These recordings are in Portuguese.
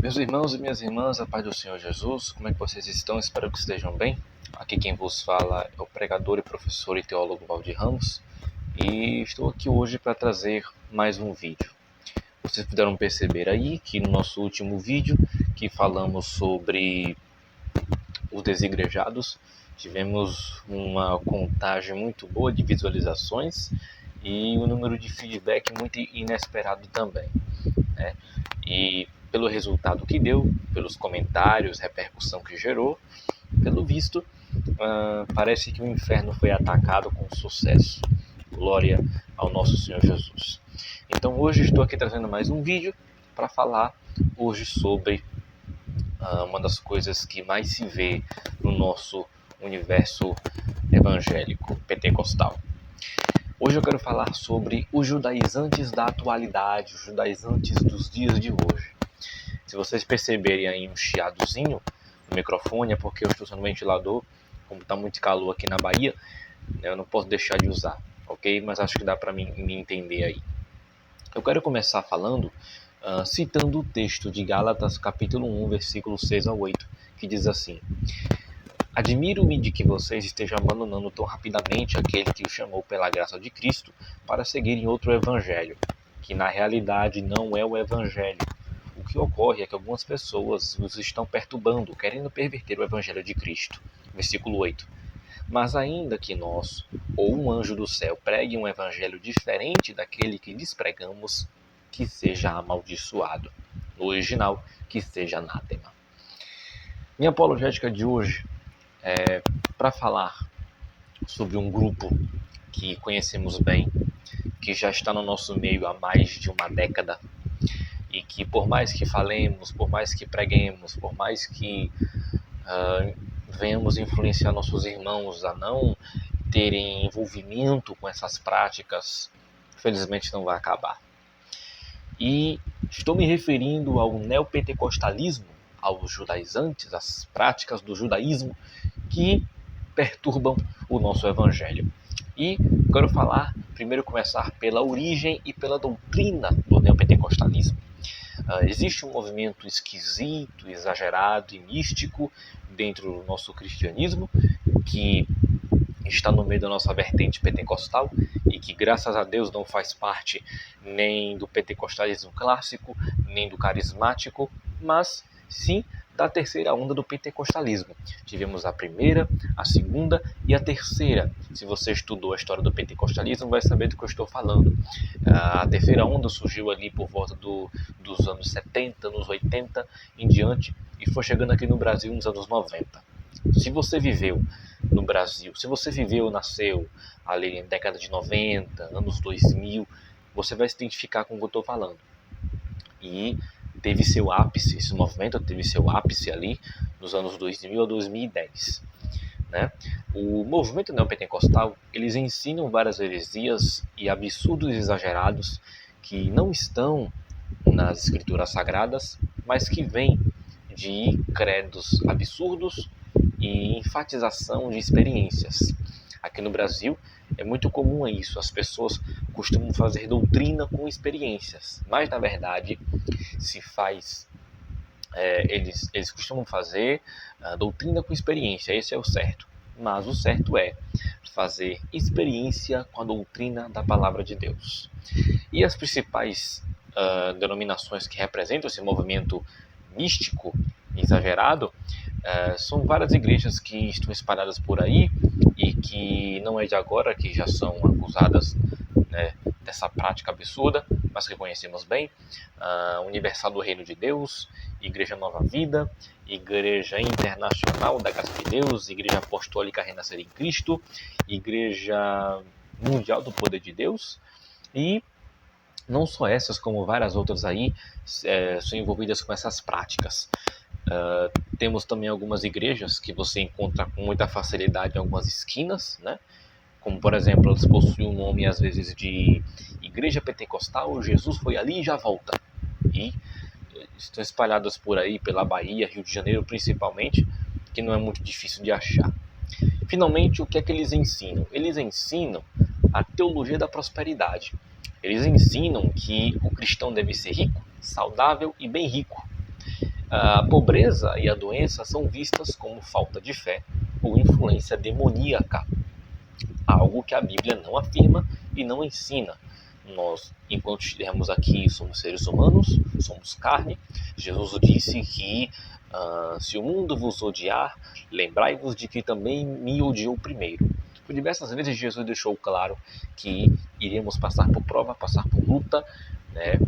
Meus irmãos e minhas irmãs, a paz do Senhor Jesus, como é que vocês estão? Espero que estejam bem. Aqui quem vos fala é o pregador e professor e teólogo Valdir Ramos e estou aqui hoje para trazer mais um vídeo. Vocês puderam perceber aí que no nosso último vídeo, que falamos sobre os desigrejados, tivemos uma contagem muito boa de visualizações e um número de feedback muito inesperado também, né? E pelo resultado que deu, pelos comentários, repercussão que gerou, pelo visto, parece que o inferno foi atacado com sucesso. Glória ao nosso Senhor Jesus. Então hoje estou aqui trazendo mais um vídeo para falar hoje sobre uma das coisas que mais se vê no nosso universo evangélico pentecostal. Hoje eu quero falar sobre os judaizantes da atualidade, os judaizantes dos dias de hoje. Se vocês perceberem aí um chiadozinho no microfone, é porque eu estou usando um ventilador, como está muito calor aqui na Bahia, eu não posso deixar de usar, ok? Mas acho que dá para me entender aí. Eu quero começar falando, citando o texto de Gálatas, capítulo 1, versículo 6 ao 8, que diz assim: Admiro-me de que vocês estejam abandonando tão rapidamente aquele que os chamou pela graça de Cristo para seguirem outro evangelho, que na realidade não é o evangelho. O que ocorre é que algumas pessoas os estão perturbando, querendo perverter o evangelho de Cristo. Versículo 8. Mas ainda que nós, ou um anjo do céu, pregue um evangelho diferente daquele que lhes pregamos, que seja amaldiçoado. No original, que seja anátema. Minha apologética de hoje é para falar sobre um grupo que conhecemos bem, que já está no nosso meio há mais de uma década, e que por mais que falemos, por mais que preguemos, por mais que venhamos influenciar nossos irmãos a não terem envolvimento com essas práticas, infelizmente não vai acabar. E estou me referindo ao neopentecostalismo, aos judaizantes, às práticas do judaísmo que perturbam o nosso evangelho. E quero primeiro começar pela origem e pela doutrina do neopentecostalismo. Existe um movimento esquisito, exagerado e místico dentro do nosso cristianismo que está no meio da nossa vertente pentecostal e que, graças a Deus, não faz parte nem do pentecostalismo clássico, nem do carismático, mas sim da terceira onda do pentecostalismo. Tivemos a primeira, a segunda e a terceira. Se você estudou a história do pentecostalismo, vai saber do que eu estou falando. A terceira onda surgiu ali por volta dos anos 70, anos 80 em diante, e foi chegando aqui no Brasil nos anos 90. Se você viveu no Brasil, se você nasceu ali na década de 90, anos 2000, você vai se identificar com o que eu estou falando. E teve seu ápice, esse movimento teve seu ápice ali nos anos 2000 a 2010. Né? O movimento neopentecostal, eles ensinam várias heresias e absurdos exagerados que não estão nas escrituras sagradas, mas que vêm de credos absurdos e enfatização de experiências. Aqui no Brasil é muito comum isso, as pessoas costumam fazer doutrina com experiências, mas na verdade se faz, eles costumam fazer doutrina com experiência, esse é o certo, mas o certo é fazer experiência com a doutrina da palavra de Deus. E as principais denominações que representam esse movimento místico exagerado são várias igrejas que estão espalhadas por aí e que não é de agora que já são acusadas, né, dessa prática absurda, mas que conhecemos bem. Universal do Reino de Deus, Igreja Nova Vida, Igreja Internacional da Graça de Deus, Igreja Apostólica Renascer em Cristo, Igreja Mundial do Poder de Deus, e não só essas, como várias outras aí são envolvidas com essas práticas. Temos também algumas igrejas que você encontra com muita facilidade em algumas esquinas, né? Como, por exemplo, elas possuem o nome, às vezes, de Igreja Pentecostal, Jesus foi ali e já volta. E estão espalhadas por aí, pela Bahia, Rio de Janeiro, principalmente, que não é muito difícil de achar. Finalmente, o que é que eles ensinam? Eles ensinam a teologia da prosperidade. Eles ensinam que o cristão deve ser rico, saudável e bem rico. A pobreza e a doença são vistas como falta de fé ou influência demoníaca, algo que a Bíblia não afirma e não ensina. Nós, enquanto estivermos aqui, somos seres humanos, somos carne. Jesus disse que se o mundo vos odiar, lembrai-vos de que também me odiou primeiro. Por diversas vezes Jesus deixou claro que iríamos passar por prova, passar por luta, né?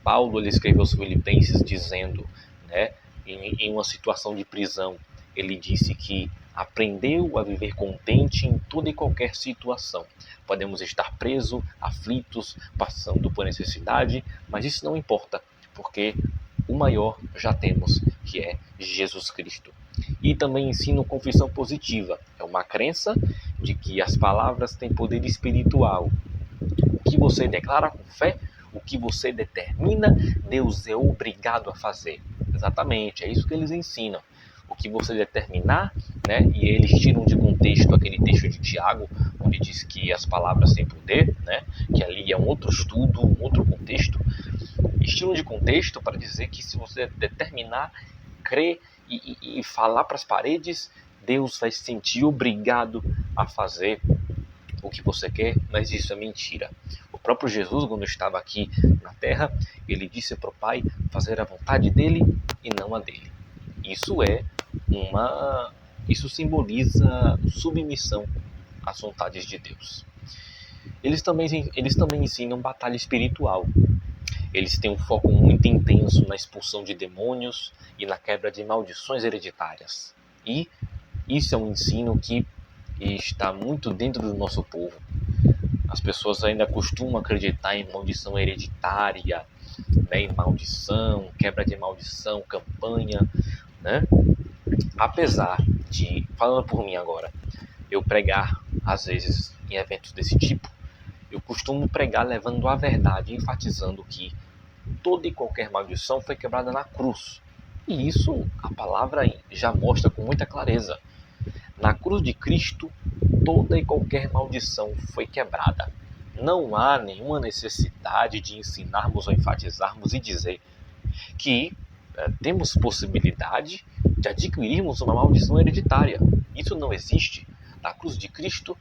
Paulo ele escreveu aos Filipenses dizendo, né, em uma situação de prisão, ele disse que aprendeu a viver contente em toda e qualquer situação. Podemos estar presos, aflitos, passando por necessidade, mas isso não importa, porque o maior já temos, que é Jesus Cristo. E também ensino confissão positiva. É uma crença de que as palavras têm poder espiritual. O que você declara com fé, o que você determina, Deus é obrigado a fazer. Exatamente, é isso que eles ensinam. O que você determinar, né? E eles tiram de contexto aquele texto de Tiago, onde diz que as palavras têm poder, né? Que ali é um outro estudo, um outro contexto. Tiram de contexto para dizer que se você determinar, crer e falar para as paredes, Deus vai se sentir obrigado a fazer o que você quer, mas isso é mentira. O próprio Jesus, quando estava aqui na terra, ele disse para o Pai fazer a vontade dele e não a dele. Isso simboliza submissão às vontades de Deus. Eles também ensinam batalha espiritual. Eles têm um foco muito intenso na expulsão de demônios e na quebra de maldições hereditárias. E isso é um ensino que está muito dentro do nosso povo. As pessoas ainda costumam acreditar em maldição hereditária, né, em maldição, quebra de maldição, campanha, né? Apesar de, falando por mim agora, eu pregar às vezes em eventos desse tipo, eu costumo pregar levando a verdade, enfatizando que toda e qualquer maldição foi quebrada na cruz. E isso a palavra já mostra com muita clareza. Na cruz de Cristo, toda e qualquer maldição foi quebrada. Não há nenhuma necessidade de ensinarmos ou enfatizarmos e dizer que temos possibilidade de adquirirmos uma maldição hereditária. Isso não existe. Na cruz de Cristo,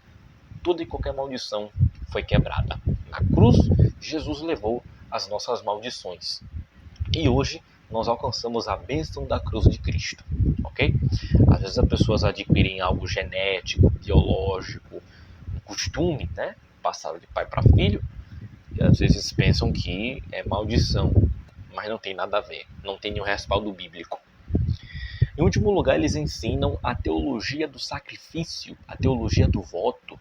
toda e qualquer maldição foi quebrada. Na cruz, Jesus levou as nossas maldições. E hoje nós alcançamos a bênção da cruz de Cristo, ok? Às vezes as pessoas adquirem algo genético, biológico, um costume, né? Passado de pai para filho, e às vezes pensam que é maldição, mas não tem nada a ver, não tem nenhum respaldo bíblico. Em último lugar, eles ensinam a teologia do sacrifício, a teologia do voto,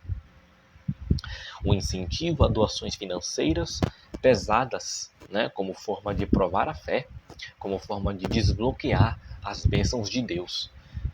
o incentivo a doações financeiras pesadas, né, como forma de provar a fé, como forma de desbloquear as bênçãos de Deus.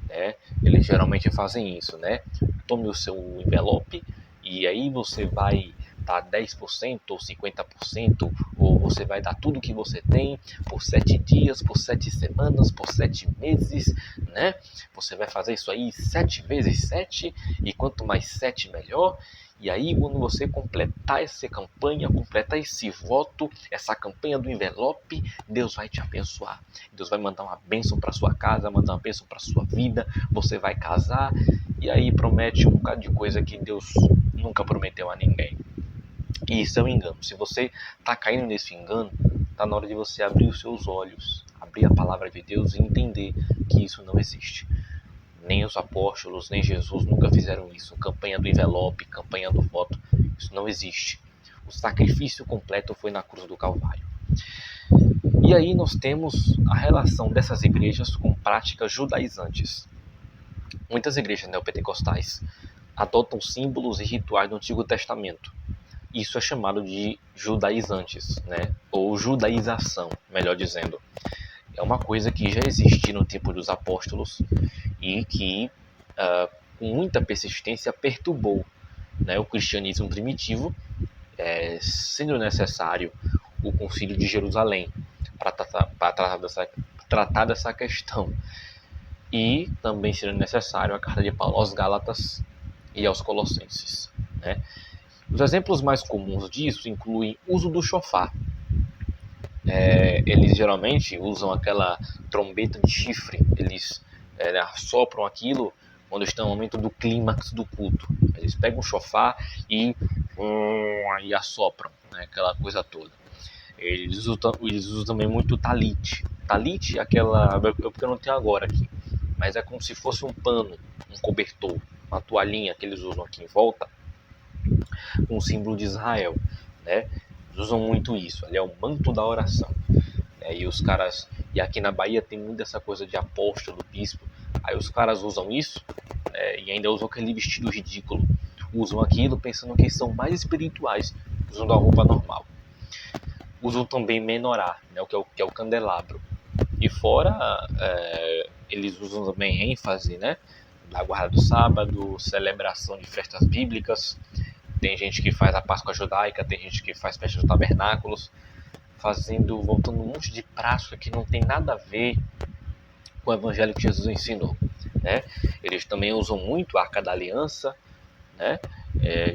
Né? Eles geralmente fazem isso, né? Tome o seu envelope e aí você vai dar 10% ou 50%, ou você vai dar tudo que você tem por 7 dias, por 7 semanas, por 7 meses, né? Você vai fazer isso aí 7 vezes 7, e quanto mais 7 melhor. E aí, quando você completar essa campanha, completar esse voto, essa campanha do envelope, Deus vai te abençoar. Deus vai mandar uma bênção para sua casa, mandar uma bênção para sua vida, você vai casar, e aí promete um bocado de coisa que Deus nunca prometeu a ninguém. E isso é um engano. Se você está caindo nesse engano, está na hora de você abrir os seus olhos, abrir a palavra de Deus e entender que isso não existe. Nem os apóstolos, nem Jesus nunca fizeram isso. Campanha do envelope, campanha do voto, isso não existe. O sacrifício completo foi na cruz do Calvário. E aí nós temos a relação dessas igrejas com práticas judaizantes. Muitas igrejas neopentecostais adotam símbolos e rituais do Antigo Testamento. Isso é chamado de judaizantes, né? Ou judaização, melhor dizendo. É uma coisa que já existia no tempo dos apóstolos e que, com muita persistência, perturbou, né, o cristianismo primitivo, sendo necessário o Concílio de Jerusalém para tratar dessa questão. E também sendo necessário a carta de Paulo aos Gálatas e aos Colossenses, né? Os exemplos mais comuns disso incluem o uso do shofar. eles geralmente usam aquela trombeta de chifre, eles assopram aquilo quando estão no momento do clímax do culto. Eles pegam o chofar e assopram, né, aquela coisa toda. Eles usam também muito talit. Talit é aquela, porque eu não tenho agora aqui, mas é como se fosse um pano, um cobertor, uma toalhinha que eles usam aqui em volta, com o símbolo de Israel, né? Eles usam muito isso, ali é o manto da oração. E os caras, e aqui na Bahia tem muito essa coisa de apóstolo, bispo, aí os caras usam isso, e ainda usam aquele vestido ridículo, usam aquilo pensando que são mais espirituais, usando a roupa normal. Usam também menorá, né, que é o candelabro. E fora, eles usam também ênfase, né, da guarda do sábado, celebração de festas bíblicas. Tem gente que faz a Páscoa judaica, tem gente que faz festa dos tabernáculos, voltando um monte de prática que não tem nada a ver com o evangelho que Jesus ensinou, né? Eles também usam muito a Arca da Aliança, né?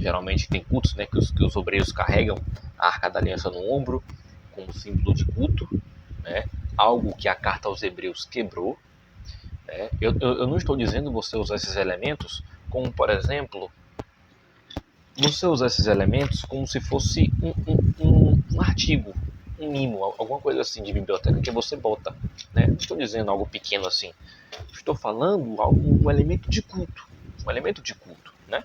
Geralmente tem cultos, né, que os obreiros carregam a Arca da Aliança no ombro como símbolo de culto, né? Algo que a carta aos Hebreus quebrou, né? Eu não estou dizendo você usar esses elementos como, por exemplo, você usar esses elementos como se fosse um artigo, um mimo, alguma coisa assim de biblioteca que você bota, né? Não estou dizendo algo pequeno assim. Estou falando um elemento de culto, né?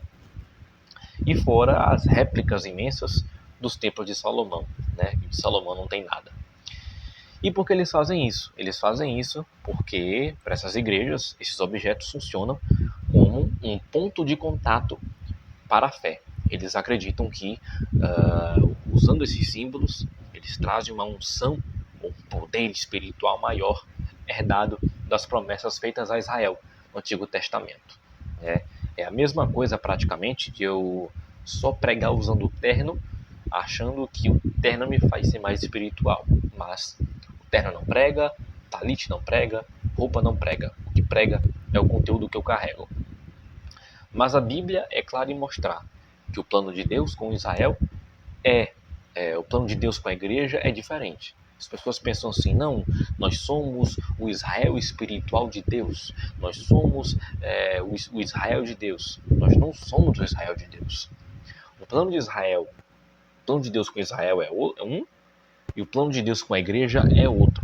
E fora as réplicas imensas dos templos de Salomão, né? De Salomão não tem nada. E por que eles fazem isso? Eles fazem isso porque, para essas igrejas, esses objetos funcionam como um ponto de contato para a fé. Eles acreditam que, usando esses símbolos, eles trazem uma unção, um poder espiritual maior, herdado das promessas feitas a Israel no Antigo Testamento. É a mesma coisa, praticamente, de eu só pregar usando o terno, achando que o terno me faz ser mais espiritual. Mas o terno não prega, talit não prega, roupa não prega. O que prega é o conteúdo que eu carrego. Mas a Bíblia é clara em mostrar que o plano de Deus com Israel o plano de Deus com a igreja é diferente. As pessoas pensam assim, não, nós somos o Israel espiritual de Deus, nós somos o Israel de Deus. Nós não somos o Israel de Deus. O plano de Deus com Israel é um, e o plano de Deus com a igreja é outro.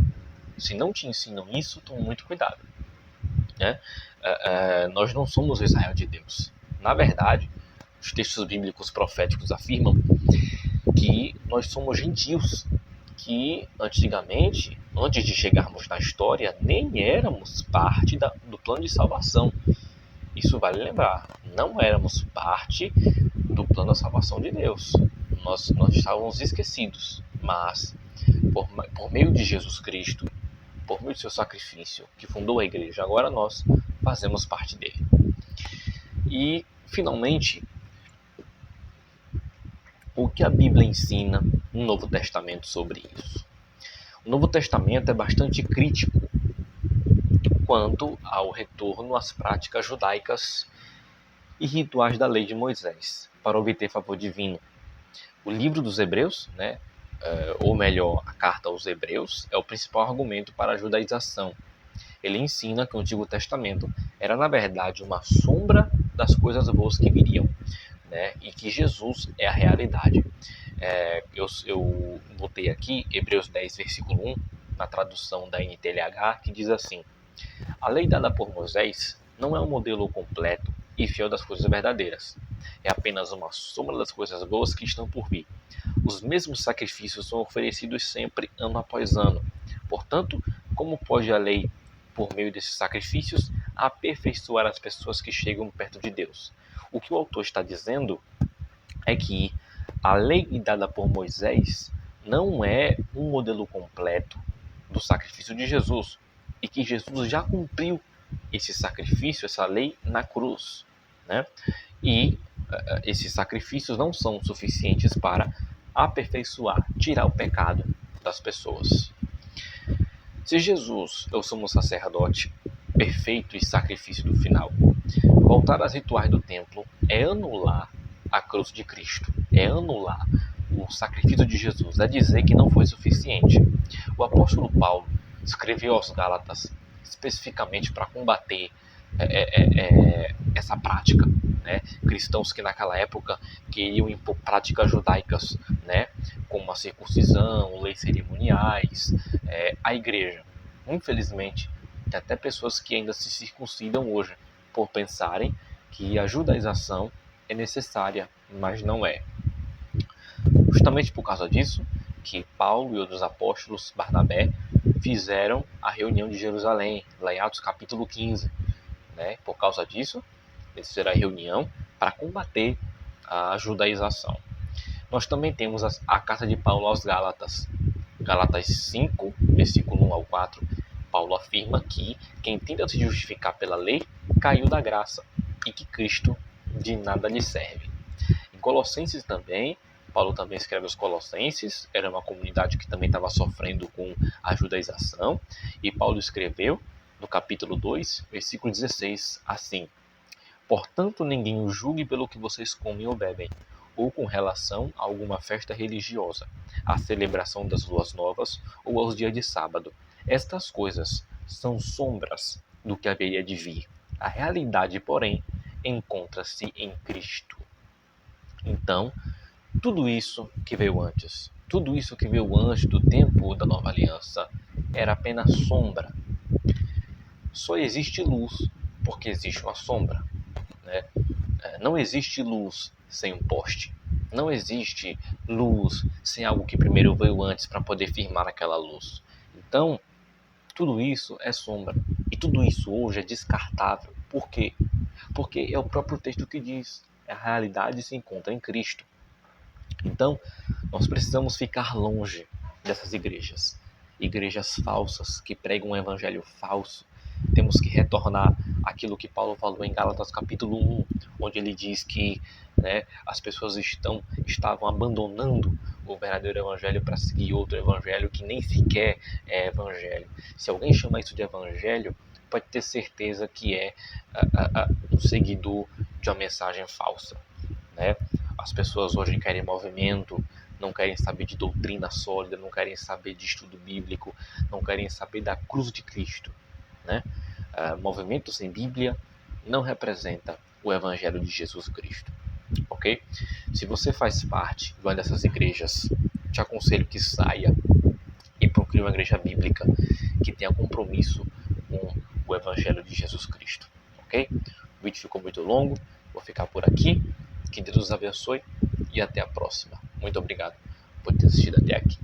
Se não te ensinam isso, tome muito cuidado, né? Nós não somos o Israel de Deus. Na verdade, os textos bíblicos proféticos afirmam que nós somos gentios, que antigamente, antes de chegarmos na história, nem éramos parte do plano de salvação. Isso vale lembrar, não éramos parte do plano da salvação de Deus. Nós estávamos esquecidos, mas por meio de Jesus Cristo, por meio do seu sacrifício, que fundou a igreja, agora nós fazemos parte dele. E, finalmente, o que a Bíblia ensina no Novo Testamento sobre isso? O Novo Testamento é bastante crítico quanto ao retorno às práticas judaicas e rituais da lei de Moisés para obter favor divino. O livro dos Hebreus, né, ou melhor, a carta aos Hebreus, é o principal argumento para a judaização. Ele ensina que o Antigo Testamento era, na verdade, uma sombra das coisas boas que viriam, né, e que Jesus é a realidade. Eu botei aqui Hebreus 10, versículo 1, na tradução da NTLH, que diz assim: a lei dada por Moisés não é um modelo completo e fiel das coisas verdadeiras. É apenas uma sombra das coisas boas que estão por vir. Os mesmos sacrifícios são oferecidos sempre, ano após ano. Portanto, como pode a lei, por meio desses sacrifícios, aperfeiçoar as pessoas que chegam perto de Deus? O que o autor está dizendo é que a lei dada por Moisés não é um modelo completo do sacrifício de Jesus, e que Jesus já cumpriu esse sacrifício, essa lei na cruz, né? E esses sacrifícios não são suficientes para aperfeiçoar, tirar o pecado das pessoas. Se Jesus é o sumo sacerdote perfeito e sacrifício do final, voltar aos rituais do templo é anular a cruz de Cristo, é anular o sacrifício de Jesus, é dizer que não foi suficiente. O apóstolo Paulo escreveu aos Gálatas especificamente para combater essa prática, né? Cristãos que naquela época queriam impor práticas judaicas, né? Como a circuncisão, leis cerimoniais, a igreja. Infelizmente, tem até pessoas que ainda se circuncidam hoje por pensarem que a judaização é necessária, mas não é. Justamente por causa disso, que Paulo e outros apóstolos, Barnabé, fizeram a reunião de Jerusalém, lá em Atos capítulo 15. Né? Por causa disso, eles fizeram a reunião para combater a judaização. Nós também temos a carta de Paulo aos Gálatas. Gálatas 5, versículo 1 ao 4, Paulo afirma que quem tenta se justificar pela lei caiu da graça e que Cristo de nada lhe serve. Em Colossenses também, Paulo também escreve aos Colossenses, era uma comunidade que também estava sofrendo com a judaização, e Paulo escreveu no capítulo 2, versículo 16, assim: portanto, ninguém o julgue pelo que vocês comem ou bebem, ou com relação a alguma festa religiosa, à celebração das luas novas ou aos dias de sábado. Estas coisas são sombras do que haveria de vir. A realidade, porém, encontra-se em Cristo. Então, tudo isso que veio antes, tudo isso que veio antes do tempo da nova aliança, era apenas sombra. Só existe luz porque existe uma sombra, né? Não existe luz sem um poste. Não existe luz sem algo que primeiro veio antes para poder firmar aquela luz. Então, tudo isso é sombra. E tudo isso hoje é descartável. Por quê? Porque é o próprio texto que diz: a realidade se encontra em Cristo. Então, nós precisamos ficar longe dessas igrejas. Igrejas falsas que pregam um evangelho falso. Temos que retornar àquilo que Paulo falou em Gálatas capítulo 1, onde ele diz que, né, as pessoas estavam abandonando o verdadeiro evangelho para seguir outro evangelho que nem sequer é evangelho. Se alguém chama isso de evangelho, pode ter certeza que é um seguidor de uma mensagem falsa, né? As pessoas hoje querem movimento, não querem saber de doutrina sólida, não querem saber de estudo bíblico, não querem saber da cruz de Cristo, né? Movimento sem Bíblia não representa o Evangelho de Jesus Cristo, ok? Se você faz parte de uma dessas igrejas, te aconselho que saia e procure uma igreja bíblica que tenha compromisso com o Evangelho de Jesus Cristo, ok? O vídeo ficou muito longo, vou ficar por aqui. Que Deus os abençoe e até a próxima. Muito obrigado por ter assistido até aqui.